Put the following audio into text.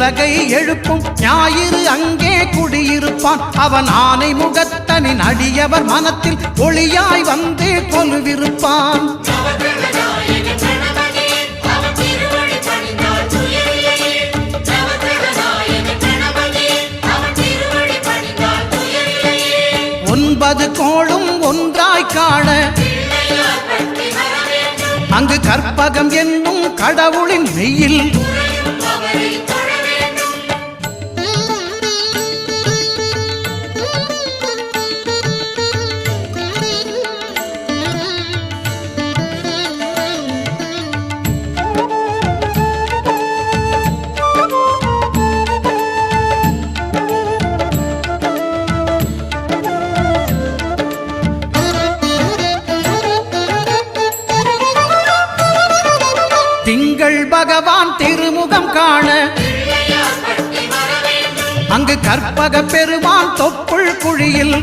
உலகை எழுப்பும் ஞாயிறு அங்கே குடியிருப்பான். அவன் ஆனை முகத்தனின் அடியவர் மனத்தில் ஒளியாய் வந்து கொலுவிருப்பான். ஒன்பது கோளும் ஒன்றாய் காண அங்கு கற்பகம் என்னும் கடவுளின் மெய்யில் திங்கள் பகவான் திருமுகம் காண அங்கு கற்பக பெருமான் தொப்புள் குழியில்